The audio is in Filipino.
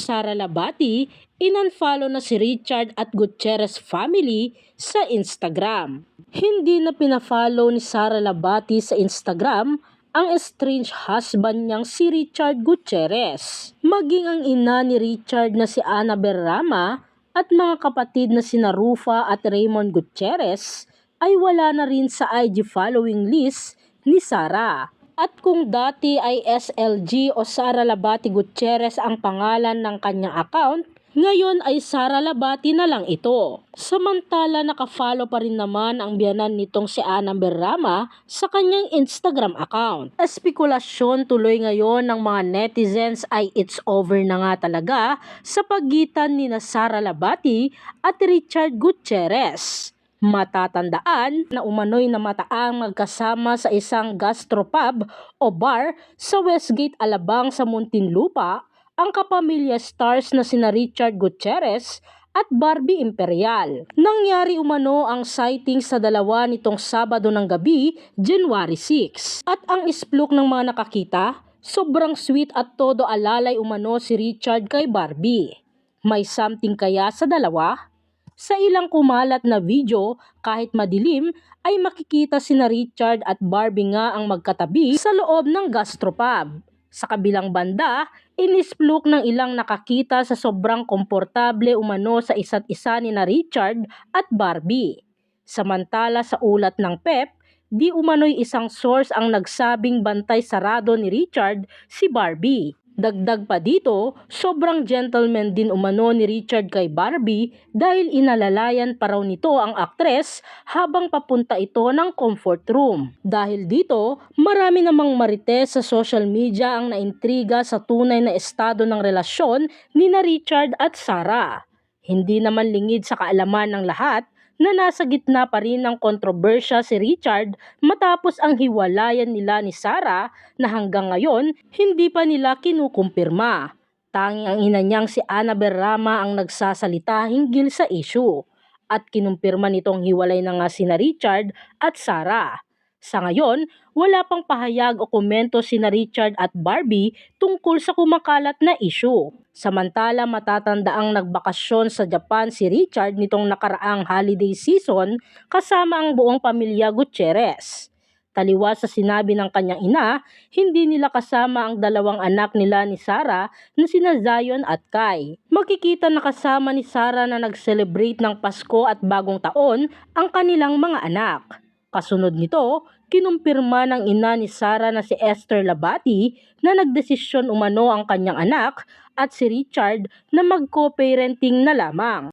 Sara Labati, inunfollow na si Richard at Gutierrez family sa Instagram. Hindi na pinafollow ni Sara Labati sa Instagram ang estranged husband niyang si Richard Gutierrez. Maging ang ina ni Richard na si Annabel Rama at mga kapatid na sina Rufa at Raymond Gutierrez ay wala na rin sa IG following list ni Sara. At kung dati ay SLG o Sara Labati Gutierrez ang pangalan ng kanyang account, ngayon ay Sara Labati na lang ito. Samantala nakafollow pa rin naman ang biyanan nitong si Annabel Rama sa kanyang Instagram account. Espekulasyon tuloy ngayon ng mga netizens ay it's over na nga talaga sa pagitan ni Sara Labati at Richard Gutierrez. Matatandaan na umano'y namataang magkasama sa isang gastropub o bar sa Westgate, Alabang sa Muntinlupa ang kapamilya stars na sina Richard Gutierrez at Barbie Imperial. Nangyari umano ang sighting sa dalawa nitong Sabado ng gabi, January 6. At ang isplok ng mga nakakita, sobrang sweet at todo alalay umano si Richard kay Barbie. May something kaya sa dalawa? Sa ilang kumalat na video, kahit madilim, ay makikita sina Richard at Barbie nga ang magkatabi sa loob ng gastropub. Sa kabilang banda, inisplok ng ilang nakakita sa sobrang komportable umano sa isa't isa ni Richard at Barbie. Samantala sa ulat ng PEP, di umano'y isang source ang nagsabing bantay sarado ni Richard si Barbie. Dagdag pa dito, sobrang gentleman din umano ni Richard kay Barbie dahil inalalayan pa raw nito ang aktres habang papunta ito ng comfort room. Dahil dito, marami namang marites sa social media ang naintriga sa tunay na estado ng relasyon ni Richard at Sara. Hindi naman lingid sa kaalaman ng lahat na nasa gitna pa rin ng kontrobersya si Richard matapos ang hiwalayan nila ni Sara na hanggang ngayon hindi pa nila kinukumpirma. Tanging ang ina niyang si Annabel Rama ang nagsasalita hinggil sa issue at kinumpirma nitong hiwalay na nga sina Richard at Sara. Sa ngayon, wala pang pahayag o komento sina Richard at Barbie tungkol sa kumakalat na issue. Samantala matatandaang nagbakasyon sa Japan si Richard nitong nakaraang holiday season kasama ang buong pamilya Gutierrez. Taliwas sa sinabi ng kanyang ina, hindi nila kasama ang dalawang anak nila ni Sara na sina Zion at Kai. Makikita na kasama ni Sara na nag-celebrate ng Pasko at Bagong Taon ang kanilang mga anak. Kasunod nito, kinumpirma ng ina ni Sara na si Esther Labati na nagdesisyon umano ang kanyang anak at si Richard na mag-co-parenting na lamang.